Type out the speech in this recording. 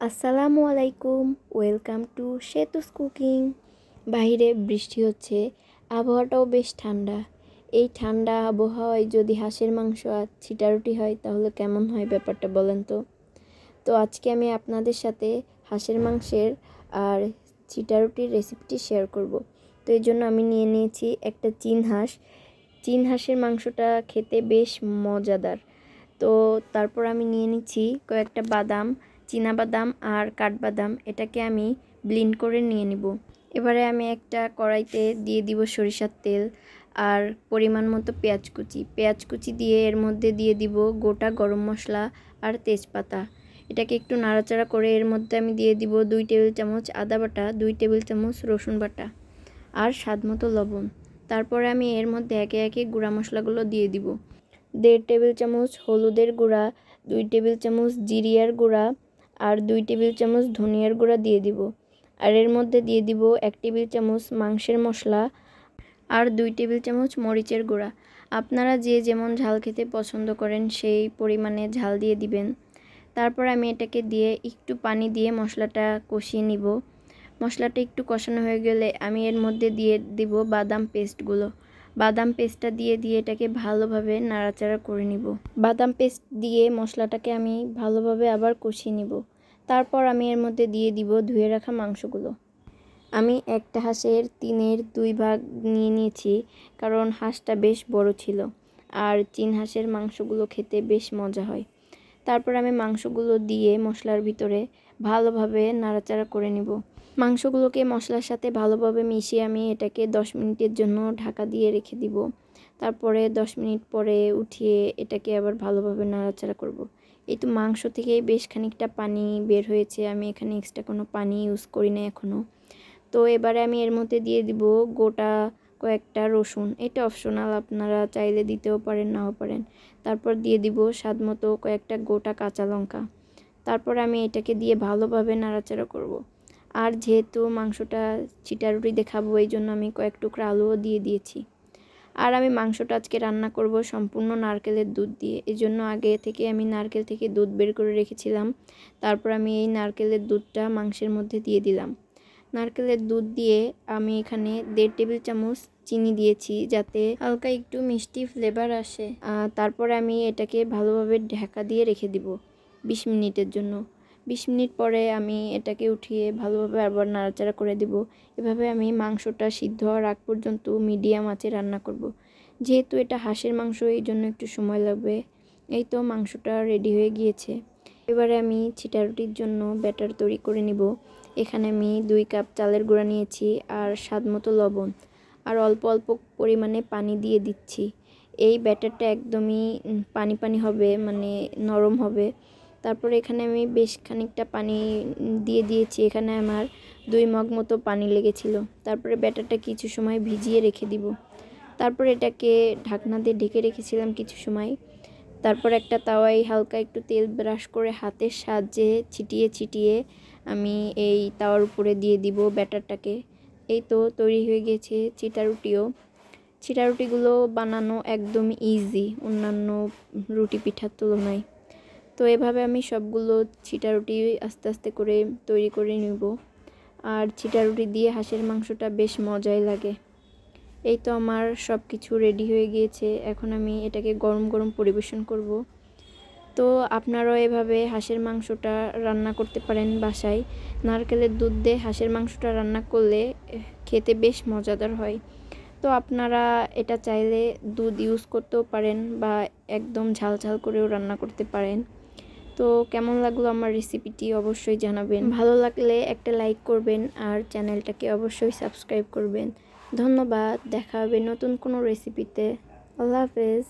আসসালামু আলাইকুম, welcome to Setu's cooking. বাইরে বৃষ্টি হচ্ছে, আবহাওয়াটাও বেশ ঠান্ডা। এই ঠান্ডা আবহাওয়ায় যদি হাঁসের মাংস আর ছিটারুটি হয় তাহলে কেমন হয় ব্যাপারটা বলেন তো। তো আজকে আমি আপনাদের সাথে হাঁসের মাংসের আর ছিটারুটির রেসিপিটি শেয়ার করব। তো এই জন্য আমি নিয়ে নিয়েছি একটা চীন হাঁসের মাংসটা খেতে বেশ মজাদার। তো তারপর আমি নিয়ে নিচ্ছি কয়েকটা বাদাম, বাদাম আর কাঠবাদাম। এটাকে আমি ব্লেন্ড করে নিয়ে নিব। এবারে আমি একটা কড়াইতে দিয়ে দিব সরিষার তেল আর পরিমাণ মতো পেঁয়াজ কুচি দিয়ে এর মধ্যে দিয়ে দিব গোটা গরম মশলা আর তেজপাতা। এটাকে একটু নাড়াচাড়া করে এর মধ্যে আমি দিয়ে দিব 2 টেবিল চামচ আদা বাটা, 2 টেবিল চামচ রসুন বাটা আর স্বাদ মতো লবণ। তারপরে আমি এর মধ্যে একে একে গুঁড়া মশলাগুলো দিয়ে দিব। 1.5 টেবিল চামচ হলুদের গুঁড়া, 2 টেবিল চামচ জিরিয়ার গুঁড়া আর 2 টেবিল চামচ ধনিয়ার গুঁড়া দিয়ে দিব। আর এর মধ্যে দিয়ে দিব 1 টেবিল চামচ মাংসের মশলা আর 2 টেবিল চামচ মরিচের গুঁড়া। আপনারা যে যেমন ঝাল খেতে পছন্দ করেন সেই পরিমাণে ঝাল দিয়ে দিবেন। তারপর আমি এটাকে দিয়ে একটু পানি দিয়ে মশলাটা কষিয়ে নিব। মশলাটা একটু কষানো হয়ে গেলে আমি এর মধ্যে দিয়ে দিব বাদাম পেস্টটা দিয়ে এটাকে ভালোভাবে নাড়াচাড়া করে নিব। বাদাম পেস্ট দিয়ে মশলাটাকে আমি ভালোভাবে আবার কষিয়ে নিব। তারপর আমি এর মধ্যে দিয়ে দিব ধুয়ে রাখা মাংসগুলো। আমি একটা হাঁসের 3/2 ভাগ নিয়ে নিয়েছি, কারণ হাঁসটা বেশ বড় ছিল আর চীন হাঁসের মাংসগুলো খেতে বেশ মজা হয়। তারপর আমি মাংসগুলো দিয়ে মশলার ভিতরে ভালোভাবে নাড়াচাড়া করে নিব। মাংসগুলোকে মশলার সাথে ভালোভাবে মিশিয়ে আমি এটাকে 10 মিনিটের জন্য ঢাকা দিয়ে রেখে দিব। তারপরে 10 মিনিট পরে উঠিয়ে এটাকে আবার ভালোভাবে নাড়াচাড়া করব। এই তো মাংস থেকে বেশ খানিকটা পানি বের হয়েছে, আমি এখানে এক্সট্রা কোনো পানি ইউজ করি না এখনও। তো এবারে আমি এর মধ্যে দিয়ে দিব গোটা কয়েকটা রসুন। এটা অপশনাল, আপনারা চাইলে দিতেও পারেন নাও পারেন। তারপর দিয়ে দিব স্বাদ মতো কয়েকটা গোটা কাঁচা লঙ্কা। তারপর আমি এটাকে দিয়ে ভালোভাবে নাড়াচাড়া করব। আর যেহেতু মাংসটা ছিটারুটি দেখাবো এই জন্য আমি কয়েক টুকরা আলুও দিয়ে দিয়েছি। আর আমি মাংসটা আজকে রান্না করব সম্পূর্ণ নারকেলের দুধ দিয়ে। এই জন্য আগে থেকে আমি নারকেল থেকে দুধ বের করে রেখেছিলাম। তারপর আমি এই নারকেলের দুধটা মাংসের মধ্যে দিয়ে দিলাম। নারকেলের দুধ দিয়ে আমি এখানে 1.5 টেবিল চামচ চিনি দিয়েছি, যাতে হালকা একটু মিষ্টি ফ্লেভার আসে। তারপরে আমি এটাকে ভালোভাবে ঢাকা দিয়ে রেখে দিব 20 মিনিটের জন্য। 20 মিনিট পরে আমি এটাকে উঠিয়ে ভালোভাবে আবার নাড়াচাড়া করে দিব। এভাবে আমি মাংসটা সিদ্ধ হওয়ার আগ পর্যন্ত মিডিয়াম আঁচে রান্না করব। যেহেতু এটা হাঁসের মাংস এই জন্য একটু সময় লাগবে। এই তো মাংসটা রেডি হয়ে গিয়েছে। এবারে আমি ছিটারুটির জন্য ব্যাটার তৈরি করে নিব। এখানে আমি 2 কাপ চালের গুঁড়া নিয়েছি আর স্বাদ মতো লবণ আর অল্প অল্প পরিমাণে পানি দিয়ে দিচ্ছি। এই ব্যাটারটা একদমই পানি হবে, মানে নরম হবে। তারপরে এখানে আমি বেশ খানিকটা পানি দিয়ে দিয়েছি। এখানে আমার 2 মগ মতো পানি লেগেছিল। তারপরে ব্যাটারটা কিছু সময় ভিজিয়ে রেখে দিব। তারপর এটাকে ঢাকনা দিয়ে ঢেকে রেখেছিলাম কিছু সময়। তারপর একটা তাওয়ায় হালকা একটু তেল ব্রাশ করে হাতের সাহায্যে ছিটিয়ে আমি এই তাওয়ার উপরে দিয়ে দিব ব্যাটারটাকে। এই তো তৈরি হয়ে গেছে ছিটারুটিগুলো বানানো একদম ইজি অন্যান্য রুটি পিঠার তুলনায়। তো এভাবে আমি সবগুলো ছিটারুটি আস্তে আস্তে করে তৈরি করে নেব। আর ছিটারুটি দিয়ে হাঁসের মাংসটা বেশ মজাই লাগে। এই তো আমার সব কিছু রেডি হয়ে গিয়েছে। এখন আমি এটাকে গরম গরম পরিবেশন করব। তো আপনারাও এভাবে হাঁসের মাংসটা রান্না করতে পারেন বাসায়। নারকেলের দুধ দিয়ে হাঁসের মাংসটা রান্না করলে খেতে বেশ মজাদার হয়। তো আপনারা এটা চাইলে দুধ ইউজ করতেও পারেন বা একদম ঝাল ঝাল করেও রান্না করতে পারেন। তো কেমন লাগলো আমার রেসিপিটি অবশ্যই জানাবেন। ভালো লাগলে একটা লাইক করবেন আর চ্যানেলটাকে অবশ্যই সাবস্ক্রাইব করবেন। ধন্যবাদ। দেখা হবে নতুন কোনো রেসিপিতে। আল্লাহ হাফেজ।